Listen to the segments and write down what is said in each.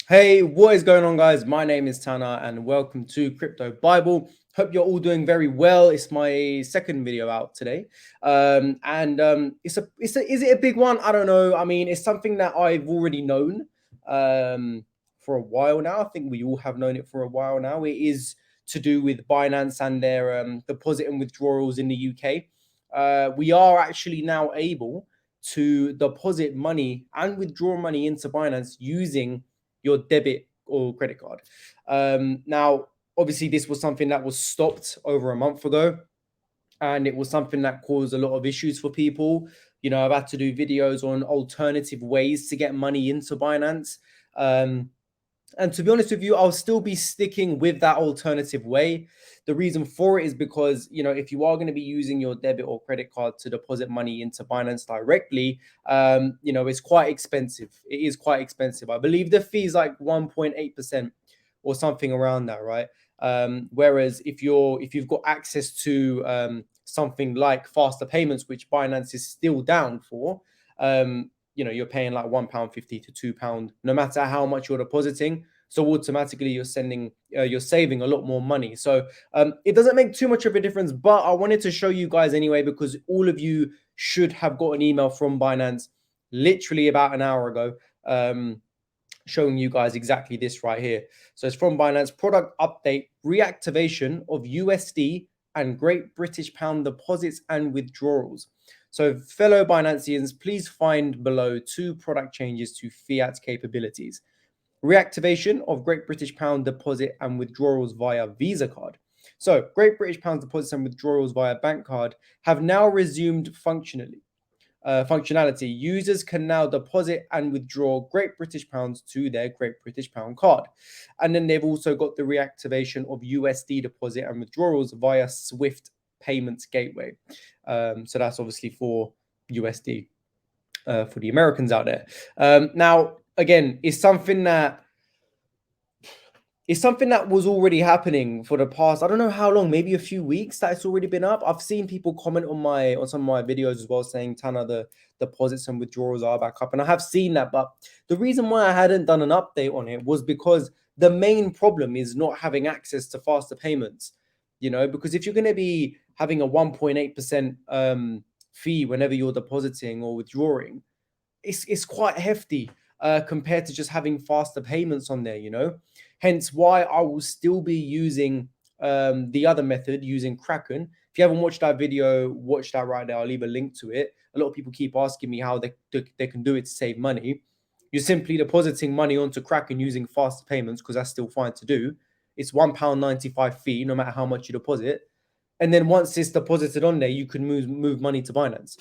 Hey, what is going on, guys? My name is Tana and welcome to Crypto Bible. Hope you're all doing very well. It's my second video out today. Is it a big one? I don't know. I mean, it's something that I've already known for a while now. I think we all have known it for a while now. It is to do with Binance and their deposit and withdrawals in the UK. We are actually now able to deposit money and withdraw money into Binance using your debit or credit card. Now, obviously, this was something that was stopped over a month ago, and it was something that caused a lot of issues for people. You know, I've had to do videos on alternative ways to get money into Binance. And to be honest with you, I'll still be sticking with that alternative way. The reason for it is because, you know, if you are going to be using your debit or credit card to deposit money into Binance directly, you know, it's quite expensive. It is quite expensive. I believe the fee is like 1.8% or something around that, right? Whereas if you've got access to something like faster payments, which Binance is still down for, you know, you're paying like £1.50 to £2, no matter how much you're depositing. So automatically you're saving a lot more money. So it doesn't make too much of a difference, but I wanted to show you guys anyway, because all of you should have got an email from Binance literally about an hour ago, showing you guys exactly this right here. So it's from Binance: product update, reactivation of USD and Great British Pound deposits and withdrawals. So fellow Binanceans, please find below 2 product changes to fiat capabilities. Reactivation of Great British Pound deposit and withdrawals via Visa card. So Great British Pound deposits and withdrawals via bank card have now resumed functionality. Users can now deposit and withdraw Great British Pounds to their Great British Pound card. And then they've also got the reactivation of USD deposit and withdrawals via Swift payments gateway. So that's obviously for USD, for the Americans out there. Now, again, it's something that was already happening for the past, I don't know how long, maybe a few weeks that it's already been up. I've seen people comment on some of my videos as well, saying, Tana, the deposits and withdrawals are back up. And I have seen that, but the reason why I hadn't done an update on it was because the main problem is not having access to faster payments. You know, because if you're going to be having a 1.8% fee whenever you're depositing or withdrawing, it's quite hefty compared to just having faster payments on there, you know. Hence why I will still be using the other method, using Kraken. If you haven't watched that video, watch that right now. I'll leave a link to it. A lot of people keep asking me how they can do it to save money. You're simply depositing money onto Kraken using faster payments, because that's still fine to do. It's £1.95 fee, no matter how much you deposit. And then once it's deposited on there, you can move money to Binance.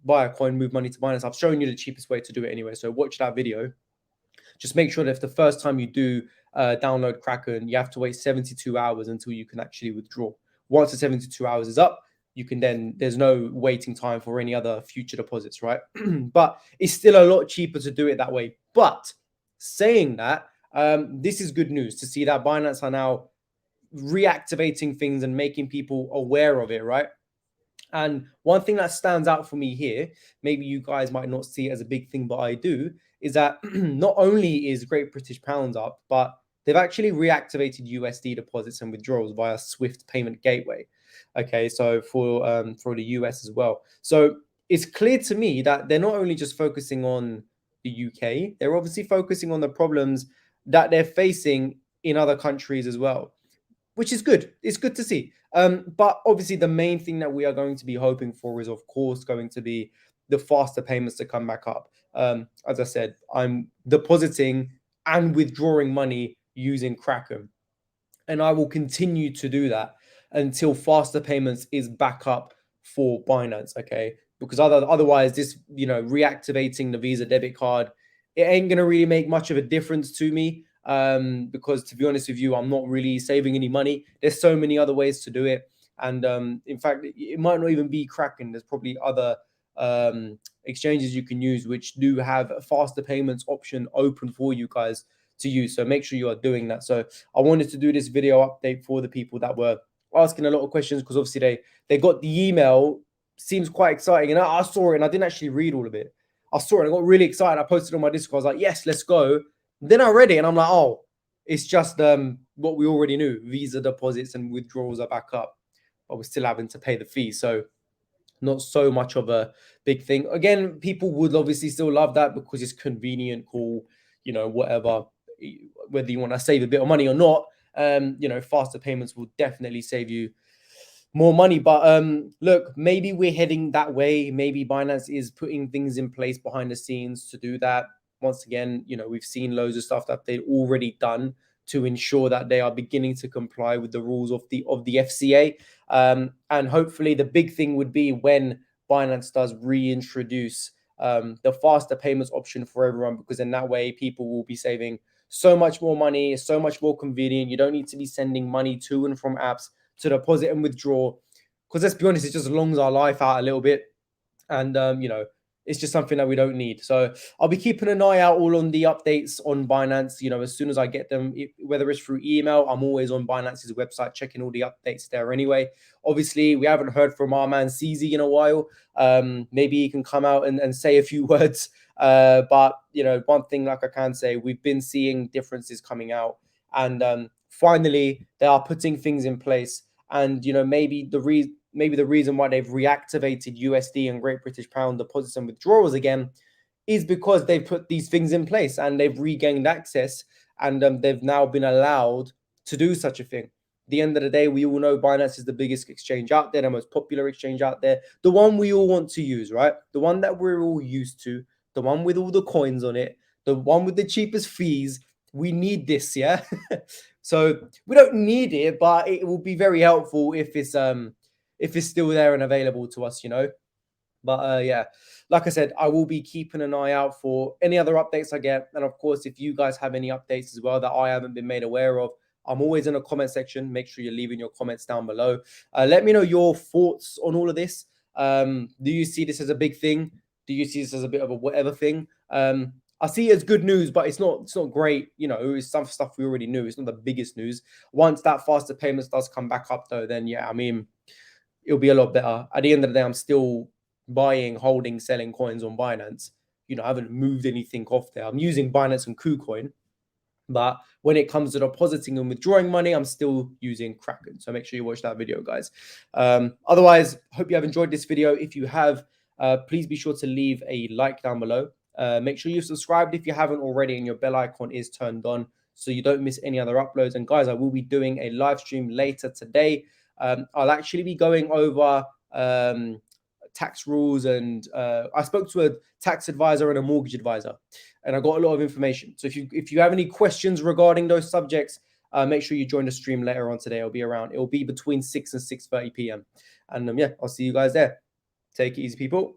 Buy a coin, move money to Binance. I've shown you the cheapest way to do it anyway. So watch that video. Just make sure that if the first time you do download Kraken, you have to wait 72 hours until you can actually withdraw. Once the 72 hours is up, you can then, there's no waiting time for any other future deposits, right? But it's still a lot cheaper to do it that way. But saying that, this is good news to see that Binance are now reactivating things and making people aware of it, right? And one thing that stands out for me here, maybe you guys might not see it as a big thing, but I do, is that not only is Great British Pounds up, but they've actually reactivated USD deposits and withdrawals via Swift payment gateway. Okay, so for the US as well. So it's clear to me that they're not only just focusing on the UK, they're obviously focusing on the problems that they're facing in other countries as well, which is good. It's good to see. But obviously, the main thing that we are going to be hoping for is, of course, going to be the faster payments to come back up. As I said, I'm depositing and withdrawing money using Kraken, and I will continue to do that until faster payments is back up for Binance. Okay, because otherwise, this, you know, reactivating the Visa debit card, it ain't gonna really make much of a difference to me. Because to be honest with you, I'm not really saving any money. There's so many other ways to do it. And in fact, it might not even be Kraken. There's probably other exchanges you can use which do have a faster payments option open for you guys to use. So make sure you are doing that. So I wanted to do this video update for the people that were asking a lot of questions, because obviously they got the email. Seems quite exciting. And I saw it and I didn't actually read all of it. I saw it and I got really excited. I posted on my Discord. I was like, yes, let's go. Then I read it and I'm like, oh, it's just what we already knew. Visa deposits and withdrawals are back up, but we're still having to pay the fee. So not so much of a big thing. Again, people would obviously still love that because it's convenient, cool, whatever. Whether you want to save a bit of money or not, faster payments will definitely save you more money. But look, maybe we're heading that way. Maybe Binance is putting things in place behind the scenes to do that. Once again, we've seen loads of stuff that they've already done to ensure that they are beginning to comply with the rules of the FCA. And hopefully, the big thing would be when Binance does reintroduce the faster payments option for everyone, because in that way, people will be saving so much more money, so much more convenient. You don't need to be sending money to and from apps to deposit and withdraw, because let's be honest, it just longs our life out a little bit. And it's just something that we don't need. So I'll be keeping an eye out all on the updates on Binance, as soon as I get them, whether it's through email. I'm always on Binance's website checking all the updates there anyway. Obviously, we haven't heard from our man CZ in a while. Maybe he can come out and say a few words. But one thing, like I can say, we've been seeing differences coming out, and finally they are putting things in place. And maybe the reason why they've reactivated USD and Great British Pound deposits and withdrawals again is because they've put these things in place and they've regained access, and they've now been allowed to do such a thing. At the end of the day, we all know Binance is the biggest exchange out there, the most popular exchange out there, the one we all want to use, right? The one that we're all used to, the one with all the coins on it, the one with the cheapest fees. We need this, yeah. So we don't need it, but it will be very helpful if it's still there and available to us, But yeah, like I said, I will be keeping an eye out for any other updates I get. And of course, if you guys have any updates as well that I haven't been made aware of, I'm always in the comment section. Make sure you're leaving your comments down below. Let me know your thoughts on all of this. Do you see this as a big thing? Do you see this as a bit of a whatever thing? I see it as good news, but it's not great. It's some stuff we already knew. It's not the biggest news. Once that faster payments does come back up, though, then yeah, I mean, it'll be a lot better. At the end of the day, I'm still buying, holding, selling coins on Binance. I haven't moved anything off there. I'm using Binance and KuCoin, but when it comes to depositing and withdrawing money, I'm still using Kraken. So make sure you watch that video, guys. Otherwise, hope you have enjoyed this video. If you have, please be sure to leave a like down below. Make sure you've subscribed if you haven't already and your bell icon is turned on so you don't miss any other uploads. And guys, I will be doing a live stream later today. I'll actually be going over tax rules, and I spoke to a tax advisor and a mortgage advisor, and I got a lot of information. So if you have any questions regarding those subjects, make sure you join the stream later on today. It'll be between 6 and 6:30 p.m. And yeah, I'll see you guys there. Take it easy, people.